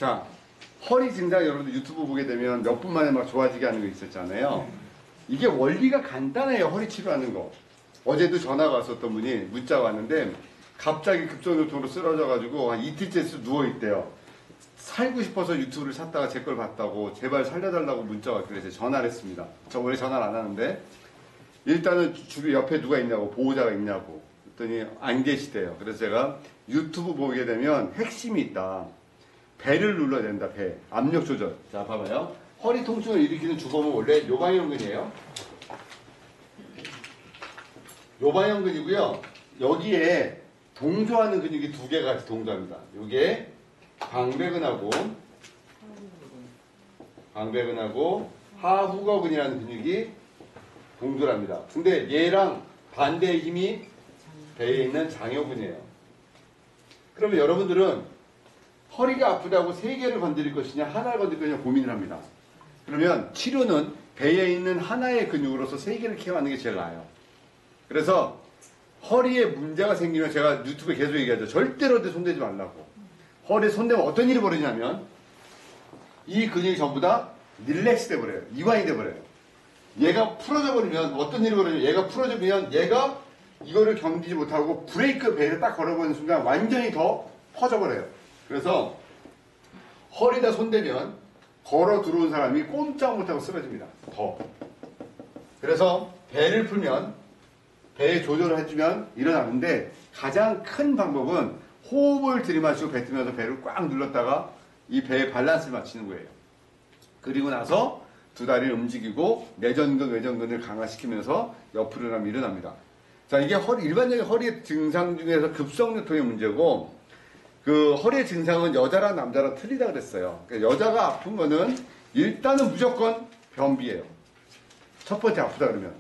자, 허리 증상 여러분들 유튜브 보게 되면 몇 분 만에 막 좋아지게 하는 거 있었잖아요. 이게 원리가 간단해요. 허리 치료하는 거. 어제도 전화가 왔었던 분이 문자가 왔는데 갑자기 급성교통으로 쓰러져가지고 한 이틀째 누워있대요. 살고 싶어서 유튜브를 찾다가 제 걸 봤다고 제발 살려달라고 문자가 왔길래 제가 전화를 했습니다. 저 원래 전화를 안 하는데 일단은 주변 옆에 누가 있냐고, 보호자가 있냐고 그랬더니 안 계시대요. 그래서 제가 유튜브 보게 되면 핵심이 있다. 배를 눌러야 된다. 배. 압력 조절. 자, 봐봐요. 허리 통증을 일으키는 주범은 원래 요방형근이에요. 요방형근이고요. 여기에 동조하는 근육이 두 개가 같이 동조합니다. 요게 광배근하고 하후거근이라는 근육이 동조합니다. 근데 얘랑 반대의 힘이 배에 있는 장요근이에요. 그러면 여러분들은 허리가 아프다고 세 개를 건드릴 것이냐 하나를 건드릴 것이냐 고민을 합니다. 그러면 치료는 배에 있는 하나의 근육으로서 세 개를 케어하는 게 제일 나아요. 그래서 허리에 문제가 생기면 제가 유튜브에 계속 얘기하죠. 절대로 손대지 말라고. 허리에 손대면 어떤 일이 벌어지냐면 이 근육이 전부 다 릴렉스 돼버려요. 이완이 돼버려요. 얘가 풀어져 버리면 어떤 일이 벌어지냐면 얘가 풀어지면 얘가 이거를 견디지 못하고 브레이크 배를 딱 걸어버리는 순간 완전히 더 퍼져버려요. 그래서 허리다 손대면 걸어 들어온 사람이 꼼짝 못하고 쓰러집니다. 더. 그래서 배를 풀면 배 조절을 해주면 일어나는데 가장 큰 방법은 호흡을 들이마시고 뱉으면서 배를 꽉 눌렀다가 이 배의 밸런스를 맞추는 거예요. 그리고 나서 두 다리를 움직이고 내전근, 외전근을 강화시키면서 옆으로 가면 일어납니다. 자, 이게 일반적인 허리 증상 중에서 급성요통의 문제고 그 허리의 증상은 여자랑 남자랑 틀리다 그랬어요. 그러니까 여자가 아픈 거는 일단은 무조건 변비예요. 첫 번째 아프다 그러면.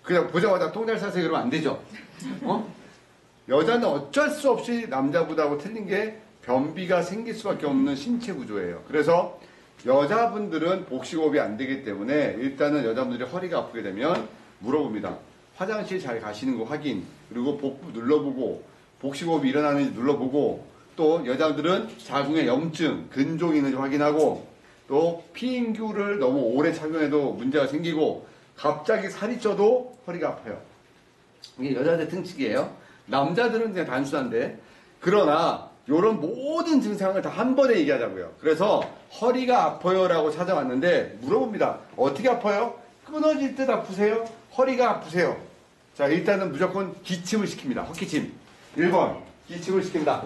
그냥 보자마자 똥 잘 싸세요 그러면 안 되죠. 여자는 어쩔 수 없이 남자보다하고 틀린 게 변비가 생길 수밖에 없는 신체 구조예요. 그래서 여자분들은 복식호흡이 안 되기 때문에 일단은 여자분들이 허리가 아프게 되면 물어봅니다. 화장실 잘 가시는 거 확인, 그리고 복부 눌러보고 복식호흡이 일어나는지 눌러보고, 또 여자들은 자궁에 염증, 근종이 있는지 확인하고, 또 피임규를 너무 오래 착용해도 문제가 생기고 갑자기 살이 쪄도 허리가 아파요. 이게 여자들 특징이에요. 남자들은 그냥 단순한데, 그러나 이런 모든 증상을 다 한 번에 얘기하자고요. 그래서 허리가 아파요 라고 찾아왔는데 물어봅니다. 어떻게 아파요? 끊어질 듯 아프세요? 허리가 아프세요? 자, 일단은 무조건 기침을 시킵니다. 헛기침. 1번 기침을 시킨다.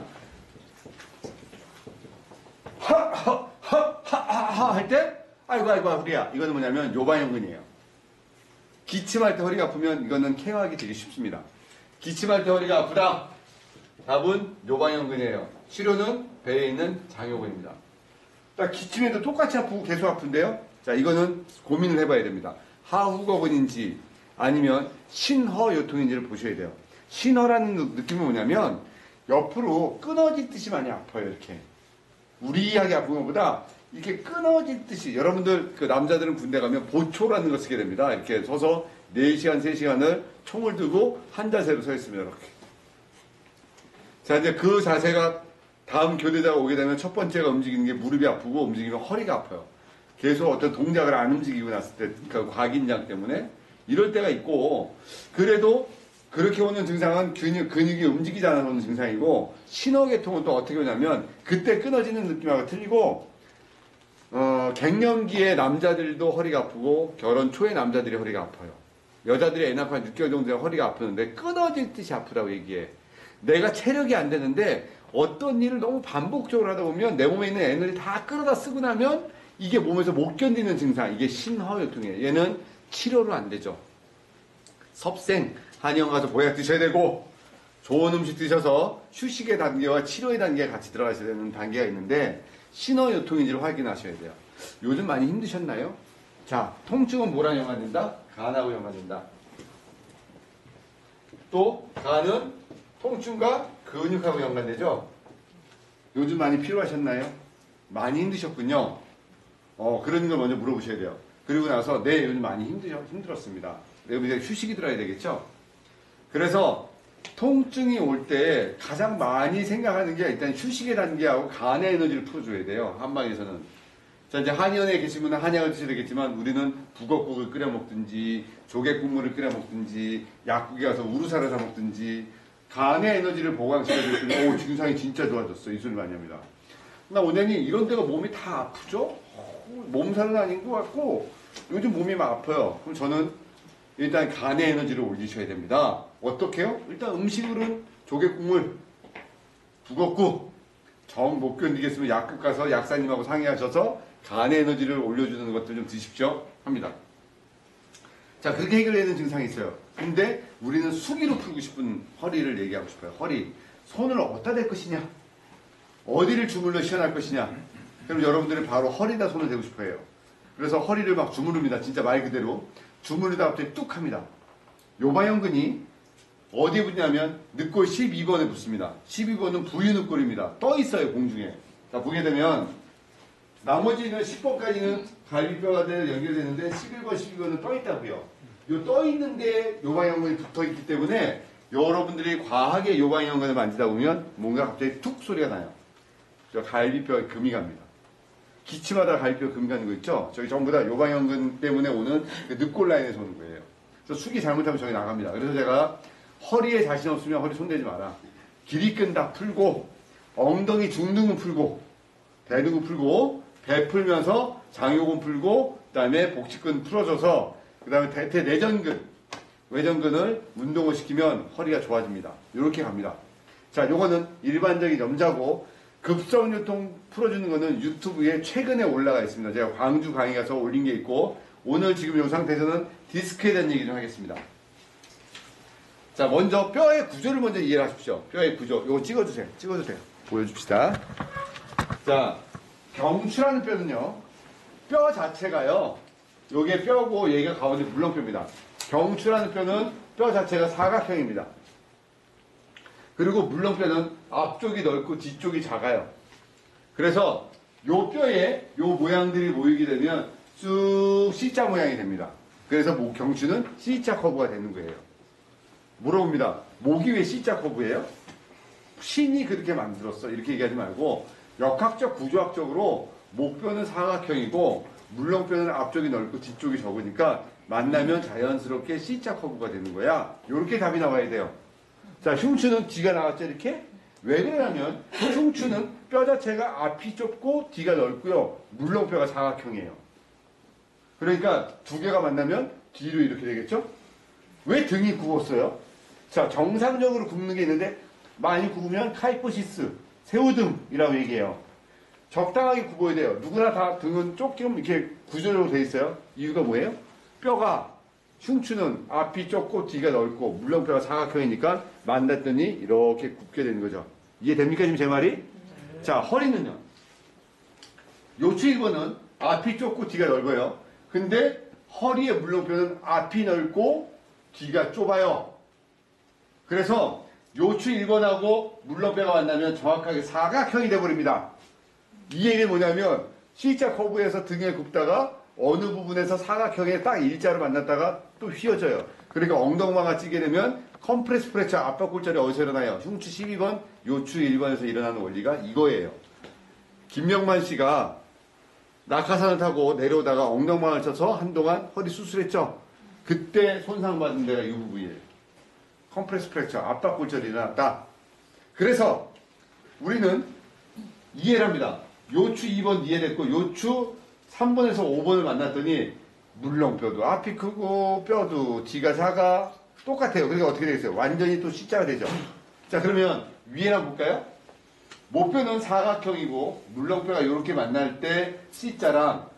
하하하하하 할 때 아이고 허리야. 이거는 뭐냐면 요방형근이에요. 기침할 때 허리가 아프면 이거는 케어하기 되게 쉽습니다. 기침할 때 허리가 아프다. 답은 요방형근이에요. 치료는 배에 있는 장요근입니다. 자, 기침해도 똑같이 아프고 계속 아픈데요. 자, 이거는 고민을 해봐야 됩니다. 하후거근인지 아니면 신허요통인지를 보셔야 돼요. 신허라는 느낌은 뭐냐면 옆으로 끊어질 듯이 많이 아파요. 이렇게 우리하게 아픈 것보다 이렇게 끊어질 듯이. 여러분들 그 남자들은 군대 가면 보초라는 걸 쓰게 됩니다. 이렇게 서서 4시간 3시간을 총을 들고 한 자세로 서 있습니다. 이렇게. 자, 이제 그 자세가 다음 교대자가 오게 되면 첫 번째가 움직이는 게 무릎이 아프고 움직이면 허리가 아파요. 계속 어떤 동작을 안 움직이고 났을 때, 그러니까 과긴장 때문에 이럴 때가 있고, 그래도 그렇게 오는 증상은 근육이 움직이지 않아서 오는 증상이고, 신호계통은 또 어떻게 오냐면 그때 끊어지는 느낌하고 틀리고, 갱년기에 남자들도 허리가 아프고 결혼 초에 남자들이 허리가 아파요. 여자들이 애 낳고 한 6개월 정도 되면 허리가 아프는데 끊어질 듯이 아프다고 얘기해. 내가 체력이 안 되는데 어떤 일을 너무 반복적으로 하다 보면 내 몸에 있는 에너지 다 끌어다 쓰고 나면 이게 몸에서 못 견디는 증상, 이게 신허요통이에요. 얘는 치료로 안 되죠. 섭생, 한의원 가서 보약 드셔야 되고 좋은 음식 드셔서 휴식의 단계와 치료의 단계가 같이 들어가셔야 되는 단계가 있는데 신허요통인지를 확인하셔야 돼요. 요즘 많이 힘드셨나요? 자, 통증은 뭐랑 연관된다? 간하고 연관된다. 또 간은 통증과 근육하고 연관되죠? 요즘 많이 피로하셨나요? 많이 힘드셨군요. 그런 걸 먼저 물어보셔야 돼요. 그리고 나서 네, 요즘 많이 힘들었습니다. 여러분 이제 휴식이 들어야 되겠죠? 그래서 통증이 올 때 가장 많이 생각하는 게 일단 휴식의 단계하고 간의 에너지를 풀어줘야 돼요. 한방에서는. 자, 이제 한의원에 계신 분은 한약을 드셔야 되겠지만 우리는 북엇국을 끓여 먹든지 조개 국물을 끓여 먹든지 약국에 가서 우루사를 사 먹든지 간의 에너지를 보강시켜줬더니 오, 증상이 진짜 좋아졌어. 이 소리 많이 합니다. 나 원장님 이런 데가 몸이 다 아프죠? 몸살은 아닌 것 같고 요즘 몸이 막 아파요. 그럼 저는 일단 간의 에너지를 올리셔야 됩니다. 어떻게요? 일단 음식으로는 조개국물, 북엇국, 정 못 견디겠으면 약국 가서 약사님하고 상의하셔서 간의 에너지를 올려주는 것들 좀 드십시오 합니다. 자, 그렇게 해결해야 되는 증상이 있어요. 근데 우리는 수기로 풀고 싶은 허리를 얘기하고 싶어요. 허리. 손을 어디다 댈 것이냐? 어디를 주물러 시원할 것이냐? 그럼 여러분들이 바로 허리에다 손을 대고 싶어 해요. 그래서 허리를 막 주무릅니다. 진짜 말 그대로. 주무르다 갑자기 뚝 합니다. 요방형근이 어디에 붙냐면 늑골 12번에 붙습니다. 12번은 부유늑골입니다. 떠 있어요, 공중에. 자, 보게 되면 나머지는 10번까지는 갈비뼈가 연결되는데 11번, 12번은 떠 있다고요. 요 떠 있는데 요방형근이 붙어 있기 때문에 여러분들이 과하게 요방형근을 만지다 보면 뭔가 갑자기 툭 소리가 나요. 저 갈비뼈에 금이 갑니다. 기침하다가 갈비뼈 금이 가는 거 있죠? 저기 전부 다 요방형근 때문에 오는 그 늑골 라인에서 오는 거예요. 그래서 숙이 잘못하면 저기 나갑니다. 그래서 제가 허리에 자신 없으면 허리 손대지 마라. 길이끈 다 풀고 엉덩이 중등은 풀고 대등은 풀고 배 풀면서 장요근 풀고 그 다음에 복직근 풀어줘서 그 다음에 대퇴 내전근 외전근을 운동을 시키면 허리가 좋아집니다. 이렇게 갑니다. 자, 요거는 일반적인 염자고 급성유통 풀어주는 거는 유튜브에 최근에 올라가 있습니다. 제가 광주 강의 가서 올린 게 있고 오늘 지금 이 상태에서는 디스크에 대한 얘기 좀 하겠습니다. 자, 먼저 뼈의 구조를 먼저 이해를 하십시오. 뼈의 구조. 이거 찍어주세요. 찍어주세요. 보여줍시다. 자, 경추라는 뼈는요. 뼈 자체가요. 요게 뼈고 얘가 가운데 물렁뼈입니다. 경추라는 뼈는 뼈 자체가 사각형입니다. 그리고 물렁뼈는 앞쪽이 넓고 뒤쪽이 작아요. 그래서 요 뼈에 요 모양들이 모이게 되면 쑥 C자 모양이 됩니다. 그래서 경추는 C자 커브가 되는 거예요. 물어봅니다. 목이 왜 C자 커브예요? 신이 그렇게 만들었어. 이렇게 얘기하지 말고 역학적 구조학적으로 목뼈는 사각형이고 물렁뼈는 앞쪽이 넓고 뒤쪽이 적으니까 만나면 자연스럽게 C자 커브가 되는 거야. 이렇게 답이 나와야 돼요. 자, 흉추는 뒤가 나왔죠, 이렇게? 왜 그러냐면 흉추는 뼈 자체가 앞이 좁고 뒤가 넓고요. 물렁뼈가 사각형이에요. 그러니까 두 개가 만나면 뒤로 이렇게 되겠죠? 왜 등이 굽었어요? 자, 정상적으로 굽는 게 있는데 많이 굽으면 카이포시스, 새우등이라고 얘기해요. 적당하게 굽어야 돼요. 누구나 다 등은 조금 이렇게 구조적으로 돼 있어요. 이유가 뭐예요? 뼈가 흉추는 앞이 좁고 뒤가 넓고 물렁뼈가 사각형이니까 만났더니 이렇게 굽게 되는 거죠. 이해됩니까 지금 제 말이? 자, 허리는요. 요추 1번은 앞이 좁고 뒤가 넓어요. 근데 허리의 물렁뼈는 앞이 넓고 뒤가 좁아요. 그래서 요추 1번하고 물렁뼈가 만나면 정확하게 사각형이 돼버립니다. 이 얘기는 뭐냐면 C자 커브에서 등에 굽다가 어느 부분에서 사각형에 딱 일자로 만났다가 또 휘어져요. 그러니까 엉덩방아 찌게 되면 컴프레스 프랙처 압박골절이 어디서 일어나요? 흉추 12번, 요추 1번에서 일어나는 원리가 이거예요. 김명만 씨가 낙하산을 타고 내려오다가 엉덩방아를 쳐서 한동안 허리 수술했죠. 그때 손상받은 데가 이 부분이에요. 컴프레스 프랙처 압박골절이 일어났다. 그래서 우리는 이해를 합니다. 요추 2번 이해됐고 요추 3번에서 5번을 만났더니 물렁뼈도 앞이 크고 뼈도 뒤가 작아 똑같아요. 그러니까 어떻게 되겠어요? 완전히 또 C자가 되죠. 자, 그러면 위에나 볼까요? 목뼈는 사각형이고 물렁뼈가 이렇게 만날 때 C자랑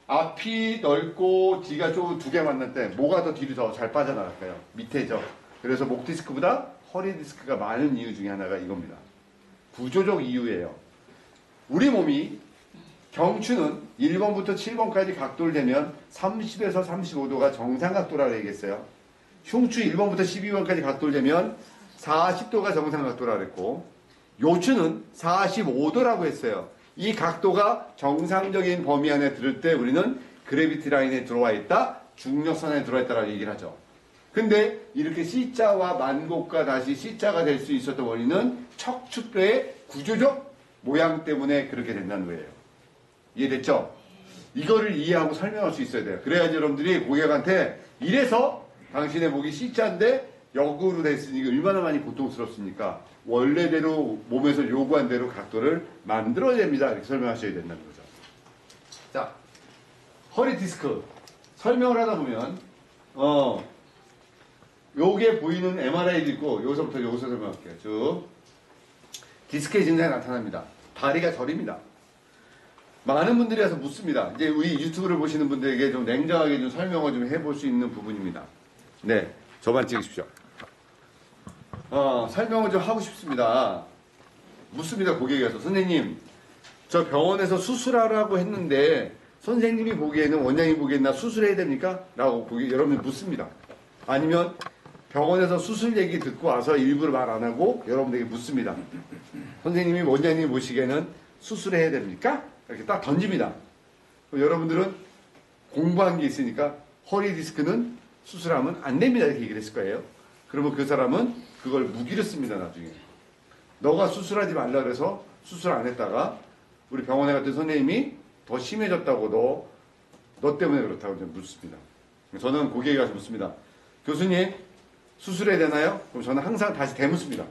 앞이 넓고 뒤가 좁은 두 개 만날 때 뭐가 더 뒤로 더 잘 빠져나갈까요? 밑에죠. 그래서 목 디스크보다 허리 디스크가 많은 이유 중에 하나가 이겁니다. 구조적 이유예요. 우리 몸이 경추는 1번부터 7번까지 각도를 재면 30에서 35도가 정상각도라고 얘기했어요. 흉추 1번부터 12번까지 각도를 재면 40도가 정상각도라고 그랬고 요추는 45도라고 했어요. 이 각도가 정상적인 범위 안에 들을 때 우리는 그래비티 라인에 들어와 있다, 중력선에 들어와 있다라고 얘기를 하죠. 근데 이렇게 C자와 만곡과 다시 C자가 될 수 있었던 원인은 척추뼈의 구조적 모양 때문에 그렇게 된다는 거예요. 이해됐죠? 이거를 이해하고 설명할 수 있어야 돼요. 그래야지 여러분들이 고객한테 이래서 당신의 목이 C자인데 역으로 됐으니 얼마나 많이 고통스럽습니까? 원래대로 몸에서 요구한 대로 각도를 만들어야 됩니다. 이렇게 설명하셔야 된다는 거죠. 자, 허리 디스크 설명을 하다 보면 요게 보이는 MRI도 있고 여기서부터 여기서 설명할게요. 쭉 디스크의 증상이 나타납니다. 다리가 저립니다. 많은 분들이 와서 묻습니다. 이제 우리 유튜브를 보시는 분들에게 좀 냉정하게 좀 설명을 좀 해볼 수 있는 부분입니다. 네, 저만 찍으십시오. 설명을 좀 하고 싶습니다. 묻습니다. 고객이 와서 선생님, 저 병원에서 수술하라고 했는데 선생님이 보기에는 원장님이 보기에는 나 수술해야 됩니까? 라고 여러분이 묻습니다. 아니면 병원에서 수술 얘기 듣고 와서 일부러 말 안 하고 여러분들에게 묻습니다. 선생님이 원장님이 보시기에는 수술해야 됩니까? 이렇게 딱 던집니다. 여러분들은 공부한 게 있으니까 허리 디스크는 수술하면 안 됩니다. 이렇게 얘기를 했을 거예요. 그러면 그 사람은 그걸 무기를 씁니다. 나중에. 너가 수술하지 말라 그래서 수술 안 했다가 우리 병원에 갔던 선생님이 더 심해졌다고 너 때문에 그렇다고 묻습니다. 저는 고객이 가서 묻습니다. 교수님 수술해야 되나요? 그럼 저는 항상 다시 되묻습니다.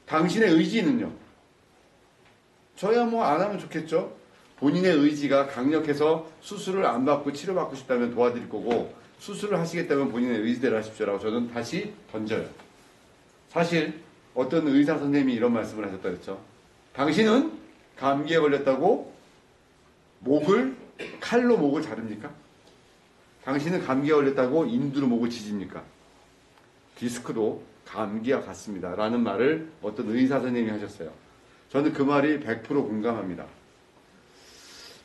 당신의 의지는요? 저야 뭐 안 하면 좋겠죠. 본인의 의지가 강력해서 수술을 안 받고 치료받고 싶다면 도와드릴 거고 수술을 하시겠다면 본인의 의지대로 하십시오라고 저는 다시 던져요. 사실 어떤 의사 선생님이 이런 말씀을 하셨다 그랬죠. 당신은 감기에 걸렸다고 칼로 목을 자릅니까? 당신은 감기에 걸렸다고 인두로 목을 지집니까? 디스크도 감기와 같습니다. 라는 말을 어떤 의사 선생님이 하셨어요. 저는 그 말이 100% 공감합니다.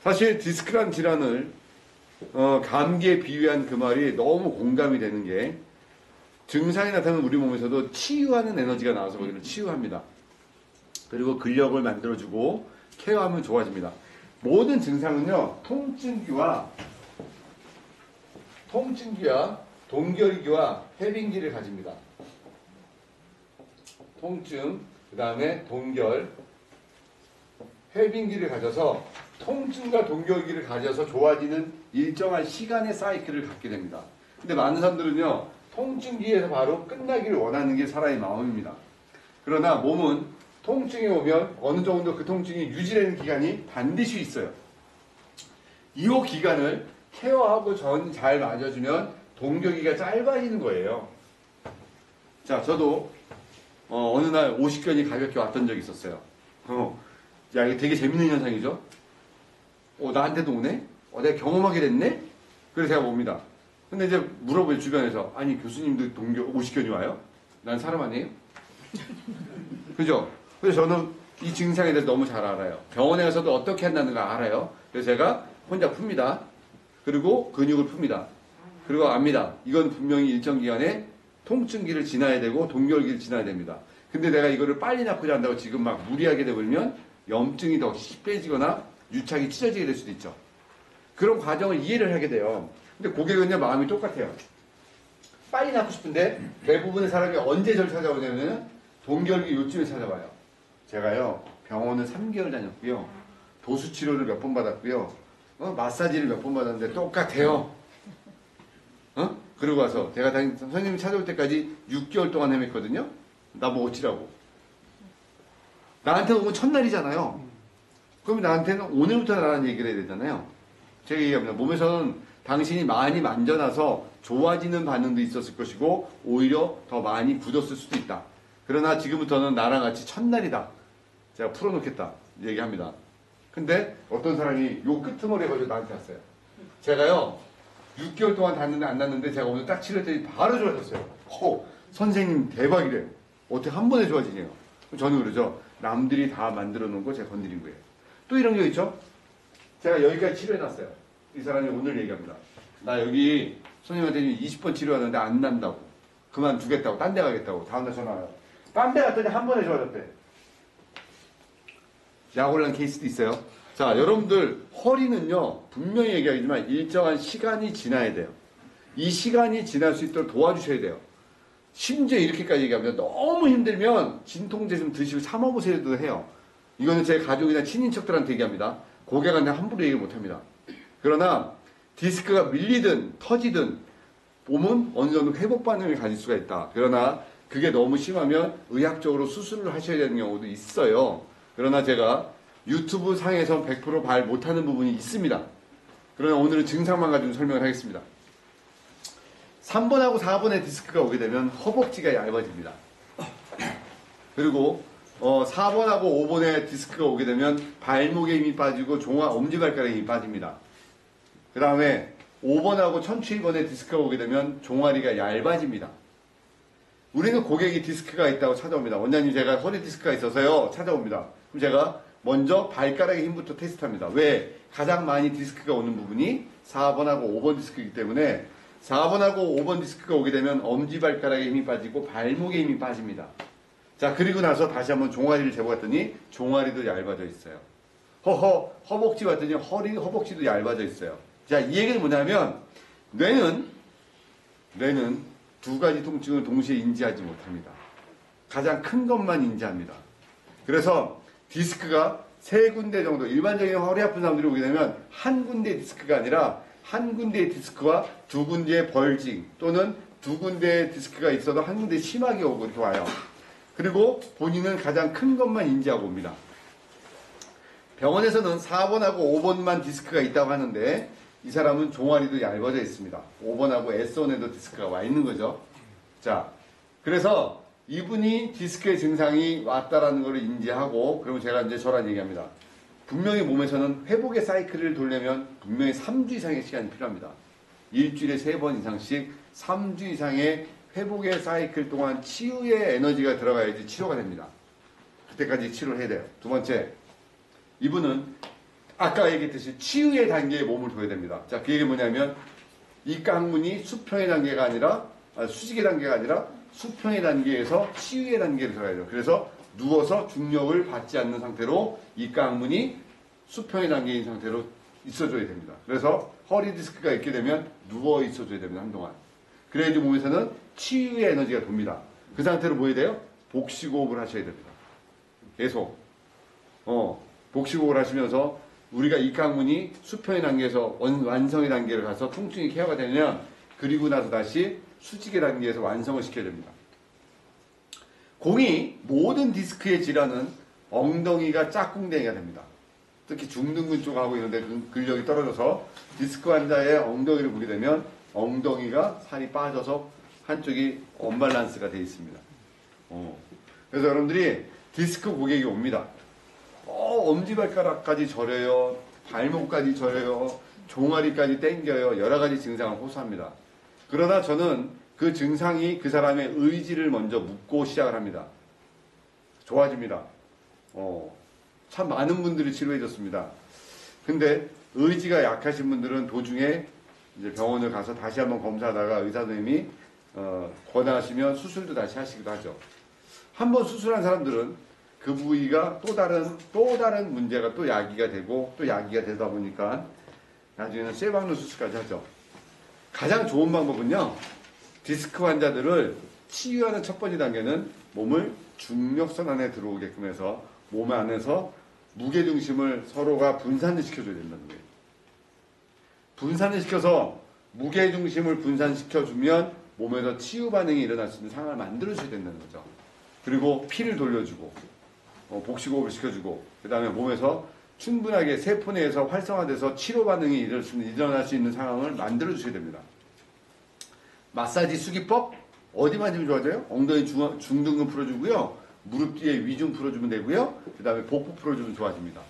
사실 디스크란 질환을 감기에 비유한 그 말이 너무 공감이 되는 게 증상이 나타나는 우리 몸에서도 치유하는 에너지가 나와서 거기를 치유합니다. 그리고 근력을 만들어주고 케어하면 좋아집니다. 모든 증상은요, 통증기와 동결기와 해빙기를 가집니다. 통증, 그 다음에 동결, 해빙기를 가져서 통증과 동결기를 가져서 좋아지는 일정한 시간의 사이클을 갖게 됩니다. 근데 많은 사람들은요, 통증기에서 바로 끝나기를 원하는 게 사람의 마음입니다. 그러나 몸은 통증이 오면 어느 정도 그 통증이 유지되는 기간이 반드시 있어요. 이 기간을 케어하고 전 잘 맞아주면 동결기가 짧아지는 거예요. 자, 저도 어느 날 오십견이 가볍게 왔던 적이 있었어요. 야, 이게 되게 재밌는 현상이죠? 나한테도 오네? 내가 경험하게 됐네? 그래서 제가 봅니다. 근데 이제 물어보죠, 주변에서. 아니, 교수님도 오십견이 와요? 난 사람 아니에요? 그죠? 그래서 저는 이 증상에 대해서 너무 잘 알아요. 병원에 가서도 어떻게 한다는 걸 알아요. 그래서 제가 혼자 풉니다. 그리고 근육을 풉니다. 그리고 압니다. 이건 분명히 일정 기간에 통증기를 지나야 되고 동결기를 지나야 됩니다. 근데 내가 이거를 빨리 낫고자 한다고 지금 막 무리하게 되버리면 염증이 더 심해지거나 유착이 찢어지게 될 수도 있죠. 그런 과정을 이해를 하게 돼요. 근데 고객은요, 마음이 똑같아요. 빨리 낫고 싶은데 대부분의 사람이 언제 저를 찾아오냐면 동결기 요쯤에 찾아와요. 제가요, 병원을 3개월 다녔고요. 도수 치료를 몇 번 받았고요. 마사지를 몇 번 받았는데 똑같아요. 그러고 와서 제가 선생님이 찾아올 때까지 6개월 동안 헤맸거든요. 나뭐 어찌라고. 나한테 오면 첫날이잖아요. 그럼 나한테는 오늘부터 나라는 얘기를 해야 되잖아요. 제가 얘기합니다. 몸에서는 당신이 많이 만져놔서 좋아지는 반응도 있었을 것이고 오히려 더 많이 굳었을 수도 있다. 그러나 지금부터는 나랑 같이 첫날이다. 제가 풀어놓겠다. 얘기합니다. 근데 어떤 사람이 요 끄트머리에 걸려 나한테 왔어요. 제가요 6개월 동안 닿는데 안 닿는데 제가 오늘 딱 치료했더니 바로 좋아졌어요. 선생님 대박이래요. 어떻게 한 번에 좋아지냐요. 저는 그러죠. 남들이 다 만들어 놓은 거 제가 건드린 거예요. 또 이런 게 있죠. 제가 여기까지 치료해놨어요. 이 사람이 오늘 얘기합니다. 나 여기 손님한테 20번 치료하는데 안 난다고. 그만두겠다고. 딴 데 가겠다고. 다음날 전화 와요. 딴 데 갔더니 한 번에 좋아졌대. 약올란 케이스도 있어요. 자, 여러분들 허리는요 분명히 얘기하지만 일정한 시간이 지나야 돼요. 이 시간이 지날 수 있도록 도와주셔야 돼요. 심지어 이렇게까지 얘기하면 너무 힘들면 진통제 좀 드시고 참아보셔도 해요. 이거는 제 가족이나 친인척들한테 얘기합니다. 고객한테 함부로 얘기 못합니다. 그러나 디스크가 밀리든 터지든 몸은 어느 정도 회복 반응을 가질 수가 있다. 그러나 그게 너무 심하면 의학적으로 수술을 하셔야 되는 경우도 있어요. 그러나 제가 유튜브 상에서 100% 말 못하는 부분이 있습니다. 그러나 오늘은 증상만 가지고 설명을 하겠습니다. 3번하고 4번의 디스크가 오게 되면 허벅지가 얇아집니다. 그리고 4번하고 5번의 디스크가 오게 되면 발목에 힘이 빠지고 엄지발가락에 힘이 빠집니다. 그 다음에 5번하고 1007번의 디스크가 오게 되면 종아리가 얇아집니다. 우리는 고객이 디스크가 있다고 찾아옵니다. 원장님 제가 허리 디스크가 있어서요 찾아옵니다. 그럼 제가 먼저 발가락의 힘부터 테스트합니다. 왜? 가장 많이 디스크가 오는 부분이 4번하고 5번 디스크이기 때문에 4번하고 5번 디스크가 오게 되면 엄지발가락에 힘이 빠지고 발목에 힘이 빠집니다. 자, 그리고 나서 다시 한번 종아리를 재보았더니 종아리도 얇아져 있어요. 허벅지 봤더니 허벅지도 얇아져 있어요. 자, 이 얘기는 뭐냐면 뇌는 두 가지 통증을 동시에 인지하지 못합니다. 가장 큰 것만 인지합니다. 그래서 디스크가 세 군데 정도, 일반적인 허리 아픈 사람들이 오게 되면 한 군데 디스크가 아니라 한 군데의 디스크와 두 군데의 벌징 또는 두 군데의 디스크가 있어도 한 군데 심하게 오고 이렇게 와요. 그리고 본인은 가장 큰 것만 인지하고 옵니다. 병원에서는 4번하고 5번만 디스크가 있다고 하는데 이 사람은 종아리도 얇아져 있습니다. 5번하고 S1에도 디스크가 와 있는 거죠. 자, 그래서 이분이 디스크의 증상이 왔다라는 걸 인지하고 그러면 제가 이제 저랑 얘기합니다. 분명히 몸에서는 회복의 사이클을 돌려면 분명히 3주 이상의 시간이 필요합니다. 일주일에 3번 이상씩 3주 이상의 회복의 사이클 동안 치유의 에너지가 들어가야지 치료가 됩니다. 그때까지 치료를 해야 돼요. 두 번째, 이분은 아까 얘기했듯이 치유의 단계에 몸을 둬야 됩니다. 자, 그 얘기는 뭐냐면 이가 항문이 수평의 단계가 아니라 수직의 단계가 아니라 수평의 단계에서 치유의 단계로 들어가야 돼요. 그래서 누워서 중력을 받지 않는 상태로 이가 항문이 수평의 단계인 상태로 있어줘야 됩니다. 그래서 허리 디스크가 있게 되면 누워 있어줘야 됩니다. 한동안. 그래야지 몸에서는 치유의 에너지가 돕니다. 그 상태로 뭐 해야 돼요? 복식호흡을 하셔야 됩니다. 계속 복식호흡을 하시면서 우리가 이가 항문이 수평의 단계에서 완성의 단계를 가서 통증이 케어가 되면 그리고 나서 다시 수직의 단계에서 완성을 시켜야 됩니다. 공이 모든 디스크의 질환은 엉덩이가 짝꿍댕이가 됩니다. 특히 중둔근 쪽하고 이런데 근력이 떨어져서 디스크 환자의 엉덩이를 보게 되면 엉덩이가 살이 빠져서 한쪽이 언밸런스가 되어 있습니다. 그래서 여러분들이 디스크 고객이 옵니다. 엄지발가락까지 저려요. 발목까지 저려요. 종아리까지 땡겨요. 여러 가지 증상을 호소합니다. 그러나 저는 그 증상이 그 사람의 의지를 먼저 묻고 시작을 합니다. 좋아집니다. 참 많은 분들이 치료해줬습니다. 근데 의지가 약하신 분들은 도중에 이제 병원을 가서 다시 한번 검사하다가 의사 선생님이 권하시면 수술도 다시 하시기도 하죠. 한번 수술한 사람들은 그 부위가 또 다른 문제가 또 야기가 되고 또 야기가 되다 보니까 나중에는 쇠박는 수술까지 하죠. 가장 좋은 방법은요. 디스크 환자들을 치유하는 첫 번째 단계는 몸을 중력선 안에 들어오게끔 해서 몸 안에서 무게중심을 서로가 분산을 시켜줘야 된다는 거예요. 분산을 시켜서 무게중심을 분산시켜주면 몸에서 치유 반응이 일어날 수 있는 상황을 만들어줘야 된다는 거죠. 그리고 피를 돌려주고 복식호흡을 시켜주고 그 다음에 몸에서 충분하게 세포 내에서 활성화돼서 치료 반응이 일어날 수 있는 상황을 만들어 주셔야 됩니다. 마사지 수기법 어디 만지면 좋아져요? 엉덩이 중둔근 풀어주고요. 무릎 뒤에 위중 풀어주면 되고요. 그 다음에 복부 풀어주면 좋아집니다.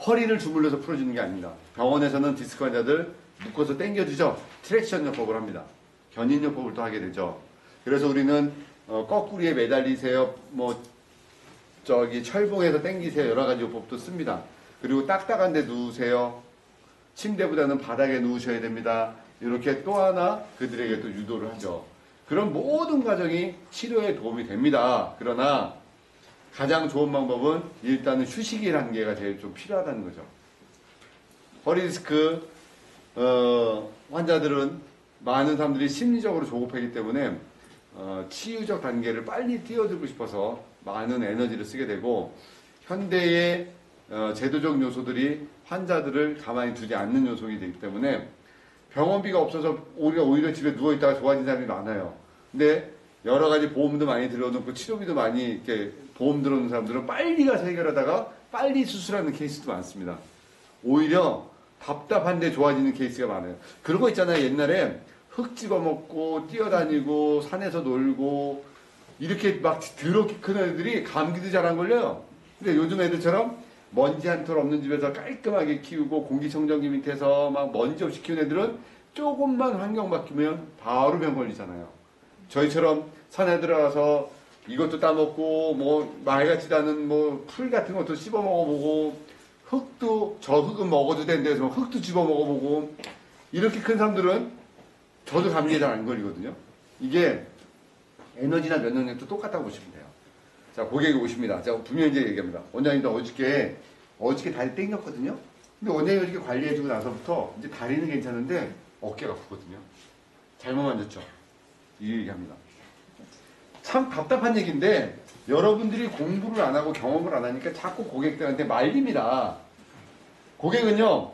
허리를 주물러서 풀어주는 게 아닙니다. 병원에서는 디스크 환자들 묶어서 당겨주죠. 트랙션 요법을 합니다. 견인 요법을 또 하게 되죠. 그래서 우리는 거꾸리에 매달리세요. 철봉에서 당기세요. 여러 가지 요법도 씁니다. 그리고 딱딱한 데 누우세요. 침대보다는 바닥에 누우셔야 됩니다. 이렇게 또 하나 그들에게 또 유도를 하죠. 그런 모든 과정이 치료에 도움이 됩니다. 그러나 가장 좋은 방법은 일단은 휴식의 단계가 제일 좀 필요하다는 거죠. 허리 디스크 환자들은 많은 사람들이 심리적으로 조급하기 때문에 치유적 단계를 빨리 뛰어들고 싶어서 많은 에너지를 쓰게 되고 현대의 제도적 요소들이 환자들을 가만히 두지 않는 요소이기 되기 때문에 병원비가 없어서 오히려 집에 누워있다가 좋아진 사람이 많아요. 근데 여러 가지 보험도 많이 들어놓고 치료비도 많이 이렇게 보험 들어놓는 사람들은 빨리 가서 해결하다가 빨리 수술하는 케이스도 많습니다. 오히려 답답한데 좋아지는 케이스가 많아요. 그런 거 있잖아요. 옛날에 흙 집어먹고 뛰어다니고 산에서 놀고 이렇게 막 더럽게 큰 애들이 감기도 잘 안 걸려요. 근데 요즘 애들처럼 먼지 한 톨 없는 집에서 깔끔하게 키우고 공기청정기 밑에서 막 먼지 없이 키우는 애들은 조금만 환경 바뀌면 바로 병 걸리잖아요. 저희처럼 산에 들어가서 이것도 따먹고 뭐 말같지도 않은 뭐 풀 같은 것도 씹어 먹어보고 흙도 저 흙은 먹어도 되는데 그래서 흙도 집어 먹어보고 이렇게 큰 사람들은 저도 감기에 잘 안 걸리거든요. 이게 에너지나 면역력도 똑같다고 보시면 돼요. 자, 고객이 오십니다. 자, 분명히 이제 얘기합니다. 원장님도 어저께 다리 땡겼거든요. 근데 원장님이 어저께 관리해주고 나서부터 이제 다리는 괜찮은데 어깨가 아프거든요. 잘못 만졌죠? 이 얘기합니다. 참 답답한 얘기인데 여러분들이 공부를 안 하고 경험을 안 하니까 자꾸 고객들한테 말립니다. 고객은요,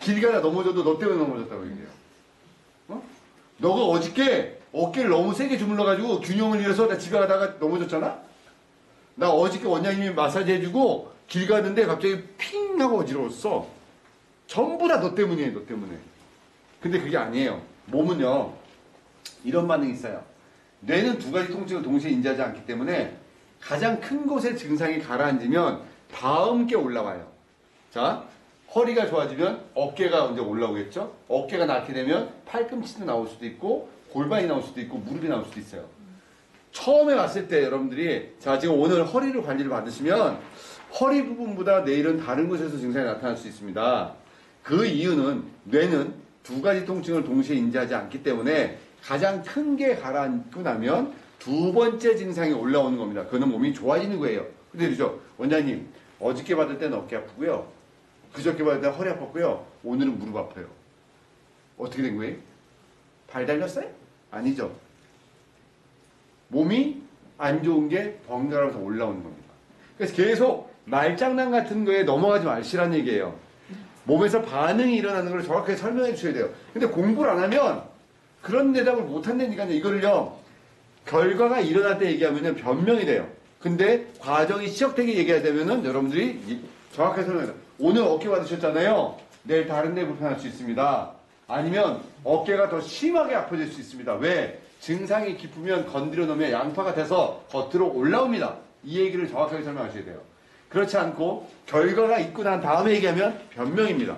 길 가다 넘어져도 너 때문에 넘어졌다고 얘기해요. 너가 어저께 어깨를 너무 세게 주물러가지고 균형을 잃어서 나 집에 가다가 넘어졌잖아? 나 어저께 원장님이 마사지 해주고 길 가는데 갑자기 핑 하고 어지러웠어. 전부 다 너 때문이에요, 너 때문에. 근데 그게 아니에요. 몸은요, 이런 반응이 있어요. 뇌는 두 가지 통증을 동시에 인지하지 않기 때문에 가장 큰 곳의 증상이 가라앉으면 다음 게 올라와요. 자, 허리가 좋아지면 어깨가 이제 올라오겠죠? 어깨가 낫게 되면 팔꿈치도 나올 수도 있고 골반이 나올 수도 있고 무릎이 나올 수도 있어요. 처음에 왔을 때 여러분들이 자, 지금 오늘 허리를 관리를 받으시면 허리 부분보다 내일은 다른 곳에서 증상이 나타날 수 있습니다. 그 이유는 뇌는 두 가지 통증을 동시에 인지하지 않기 때문에 가장 큰 게 가라앉고 나면 두 번째 증상이 올라오는 겁니다. 그거는 몸이 좋아지는 거예요. 근데 그죠? 원장님, 어저께 받을 때는 어깨 아프고요. 그저께 받을 때는 허리 아팠고요. 오늘은 무릎 아파요. 어떻게 된 거예요? 발 달렸어요? 아니죠. 몸이 안 좋은 게 번갈아서 올라오는 겁니다. 그래서 계속 말장난 같은 거에 넘어가지 마시라는 얘기예요. 몸에서 반응이 일어나는 걸 정확하게 설명해 주셔야 돼요. 근데 공부를 안 하면 그런 대답을 못 한다니까요. 이거를요, 결과가 일어날 때 얘기하면 변명이 돼요. 근데 과정이 시작되게 얘기하자면은 여러분들이 정확하게 설명해요. 오늘 어깨 받으셨잖아요. 내일 다른 데 불편할 수 있습니다. 아니면 어깨가 더 심하게 아파질 수 있습니다. 왜? 증상이 깊으면 건드려 놓으면 양파가 돼서 겉으로 올라옵니다. 이 얘기를 정확하게 설명하셔야 돼요. 그렇지 않고 결과가 있고 난 다음에 얘기하면 변명입니다.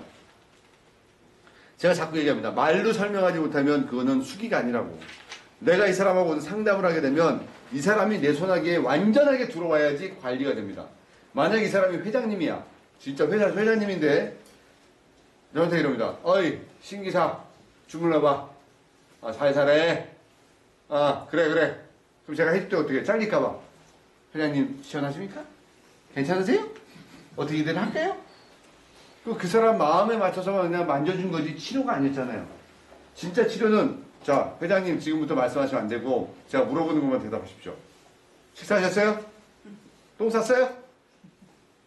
제가 자꾸 얘기합니다. 말로 설명하지 못하면 그거는 수기가 아니라고. 내가 이 사람하고 오늘 상담을 하게 되면 이 사람이 내 손아귀에 완전하게 들어와야지 관리가 됩니다. 만약 이 사람이 회장님이야. 진짜 회장님인데 저한테 이럽니다. 어이 신기사 주물러봐. 아, 살살해. 아, 그래. 그럼 제가 해줄 때 어떻게 잘릴까봐. 회장님 시원하십니까? 괜찮으세요? 어떻게 이대로 할까요? 그 사람 마음에 맞춰서 그냥 만져준 거지 치료가 아니었잖아요. 진짜 치료는 자, 회장님 지금부터 말씀하시면 안 되고 제가 물어보는 것만 대답하십시오. 식사하셨어요? 똥 쌌어요?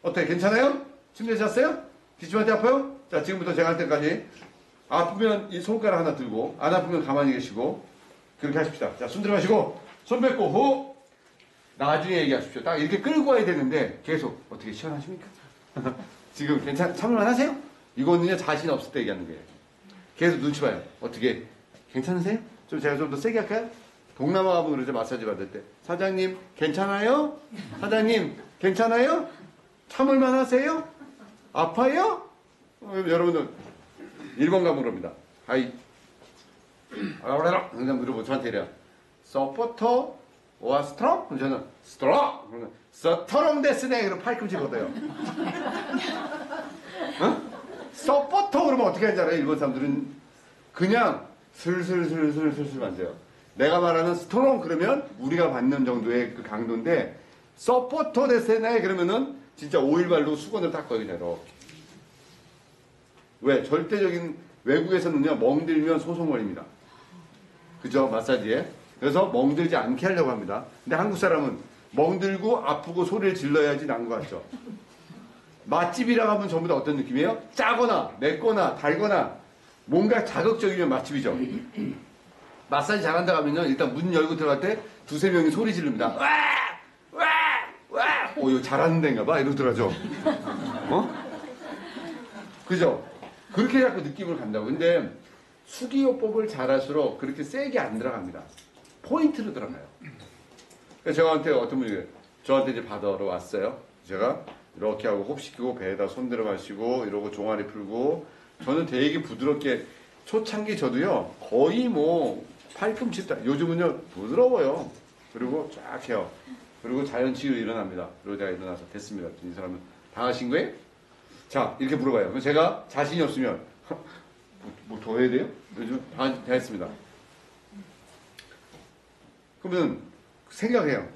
어때? 괜찮아요? 침대 잤어요? 기침한테 아파요? 자, 지금부터 제가 할 때까지 아프면 이 손가락 하나 들고 안 아프면 가만히 계시고 그렇게 하십시다. 자, 숨 들어가시고 손 뱉고 호 나중에 얘기하십시오. 딱 이렇게 끌고 와야 되는데 계속 어떻게 시원하십니까? 지금 참을만 하세요? 이거는요 자신 없을 때 얘기하는 거예요. 계속 눈치 봐요. 어떻게 괜찮으세요? 제가 좀 더 세게 할까요? 동남아 가면 그러죠. 마사지 받을 때 사장님 괜찮아요? 사장님 괜찮아요? 참을만 하세요? 아파요? 여러분들 일본 가면 그럽니다. 하이 그냥 물어보고 저한테 이래요. 서포터 오아 스트롱? 그럼 저는 스트롱! 그러면 서터롱 데스네. 그럼 팔꿈치 걷어요. 어? 서포터 그러면 어떻게 하는지 알아요? 일본 사람들은 그냥 슬슬 만져요. 내가 말하는 스트롱 그러면 우리가 받는 정도의 그 강도인데 서포터 데스네 그러면은 진짜 오일발로 수건을 닦아요. 그냥 이렇게. 왜? 절대적인 외국에서는요, 멍들면 소송원입니다. 그죠? 마사지에. 그래서 멍들지 않게 하려고 합니다. 근데 한국 사람은 멍들고 아프고 소리를 질러야지 나은 것 같죠? 맛집이라고 하면 전부 다 어떤 느낌이에요? 짜거나 맵거나 달거나 뭔가 자극적이면 맛집이죠. 마사지 잘한다 하면요, 일단 문 열고 들어갈 때 두세 명이 소리 지릅니다. 와! 와! 와! 이거 잘하는 데인가 봐. 이러고 들어가죠. 그죠? 그렇게 자꾸 느낌을 간다고. 근데 수기요법을 잘할수록 그렇게 세게 안 들어갑니다. 포인트로 들어가요. 그래서 저한테 어떤 분이 저한테 이제 받아러 왔어요. 제가 이렇게 하고 호흡시키고 배에다 손 들어가시고 이러고 종아리 풀고 저는 되게 부드럽게 초창기 저도요 거의 뭐 팔꿈치 요즘은요 부드러워요. 그리고 쫙 해요. 그리고 자연치유 일어납니다. 그리고 제가 일어나서 됐습니다. 이 사람은 당하신 거예요? 자 이렇게 물어봐요. 그럼 제가 자신이 없으면 뭐 더 해야 돼요? 요즘 다 했습니다. 그러면 생각해요.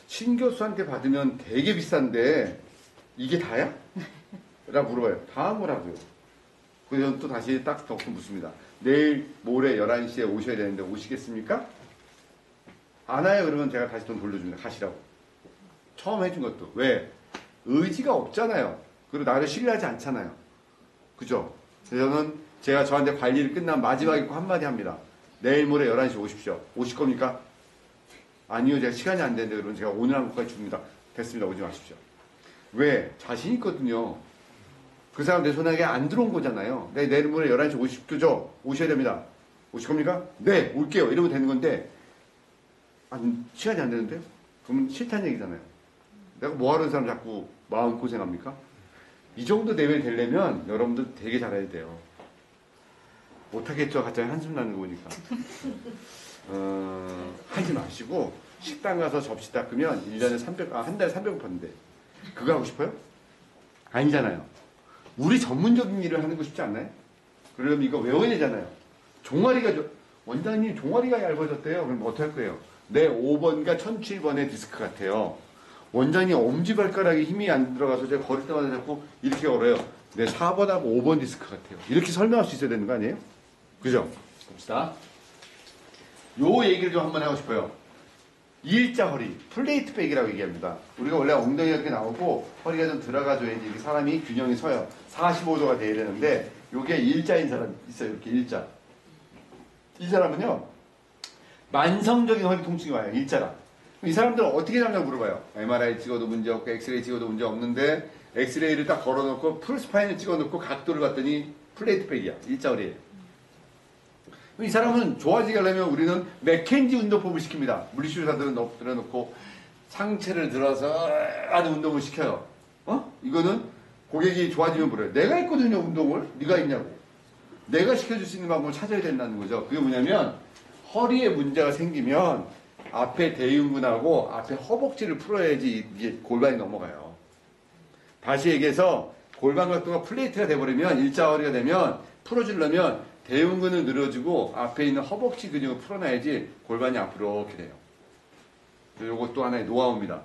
신 교수한테 받으면 되게 비싼데 이게 다야? 라고 물어봐요. 다 뭐라고요? 그래서 저는 또 다시 딱 덮고 묻습니다. 내일 모레 11시에 오셔야 되는데 오시겠습니까? 안 와요. 그러면 제가 다시 돈 돌려줍니다. 가시라고. 처음 해준 것도. 왜? 의지가 없잖아요. 그리고 나를 신뢰하지 않잖아요. 그죠? 그래서 저는 제가 저한테 관리를 끝난 마지막에 꼭 한마디 합니다. 내일 모레 11시 오십시오. 오실 겁니까? 아니요. 제가 시간이 안 되는데 그러면 제가 오늘 한국까지 줍니다. 됐습니다. 오지 마십시오. 왜? 자신 있거든요. 그 사람 내 손에 안 들어온 거잖아요. 내일 모레 11시 50초죠? 오셔야 됩니다. 오실 겁니까? 네, 올게요. 이러면 되는 건데, 시간이 안 되는데요? 그러면 싫다는 얘기잖아요. 내가 뭐 하는 사람 자꾸 마음고생합니까? 이 정도 레벨 되려면 여러분들 되게 잘해야 돼요. 못하겠죠? 갑자기 한숨 나는 거 보니까. 하지 마시고, 식당 가서 접시 닦으면 1년에 한 달에 300원 받는데, 그거 하고 싶어요? 아니잖아요. 우리 전문적인 일을 하는 거 쉽지 않나요? 그러면 이거 외워내잖아요. 원장님 종아리가 얇아졌대요. 그럼 어떻게 할 거예요? 내 5번과 1007번의 디스크 같아요. 원장님 엄지발가락에 힘이 안 들어가서 제가 걸을 때마다 자꾸 이렇게 걸어요. 내 4번하고 5번 디스크 같아요. 이렇게 설명할 수 있어야 되는 거 아니에요? 그죠? 봅시다. 요 얘기를 좀 한번 하고 싶어요. 일자 허리, 플레이트 백이라고 얘기합니다. 우리가 원래 엉덩이가 이렇게 나오고 허리가 좀 들어가줘야지 이렇게 사람이 균형이 서요. 45도가 돼야 되는데 요게 일자인 사람 있어요. 이렇게 일자. 이 사람은요 만성적인 허리 통증이 와요. 일자라. 이 사람들은 어떻게 잡냐고 물어봐요. MRI 찍어도 문제 없고 엑스레이 찍어도 문제 없는데 엑스레이를 딱 걸어놓고 풀스파인을 찍어놓고 각도를 봤더니 플레이트 백이야. 일자 허리예요. 이 사람은 좋아지게 하려면 우리는 맥켄지 운동법을 시킵니다. 물리치료사들은 들어놓고 상체를 들어서 하는 운동을 시켜요. 이거는 고객이 좋아지면 물어요. 내가 했거든요, 운동을. 네가 했냐고. 내가 시켜줄 수 있는 방법을 찾아야 된다는 거죠. 그게 뭐냐면 허리에 문제가 생기면 앞에 대흉근하고 앞에 허벅지를 풀어야지 이게 골반이 넘어가요. 다시 얘기해서 골반 각도가 플레이트가 돼버리면 일자허리가 되면 풀어주려면 대흉근을 늘어주고 앞에 있는 허벅지 근육을 풀어놔야지 골반이 앞으로 이렇게 돼요. 이것도 하나의 노하우입니다.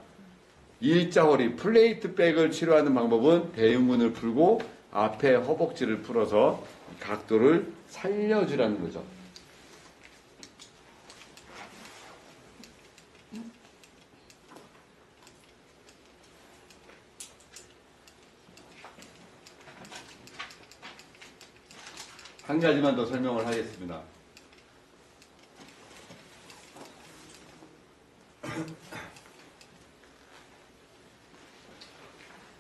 일자허리, 플레이트 백을 치료하는 방법은 대흉근을 풀고 앞에 허벅지를 풀어서 각도를 살려주라는 거죠. 한 가지만 더 설명을 하겠습니다.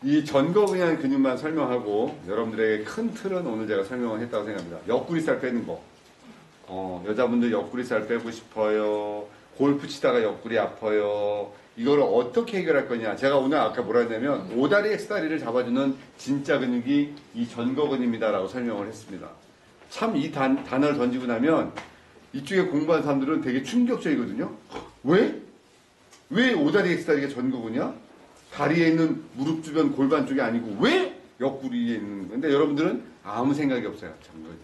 이 전거근이라는 근육만 설명하고 여러분들에게 큰 틀은 오늘 제가 설명을 했다고 생각합니다. 옆구리살 빼는 거. 여자분들 옆구리살 빼고 싶어요. 골프 치다가 옆구리 아파요. 이거를 어떻게 해결할 거냐. 제가 오늘 아까 뭐라 했냐면 오다리 X다리를 잡아주는 진짜 근육이 이 전거근입니다라고 설명을 했습니다. 참 이 단어를 던지고 나면 이쪽에 공부한 사람들은 되게 충격적이거든요. 왜? 왜 오다리 X다리가 전거근이야? 다리에 있는 무릎 주변 골반 쪽이 아니고 왜 옆구리에 있는 건데 여러분들은 아무 생각이 없어요. 전거근.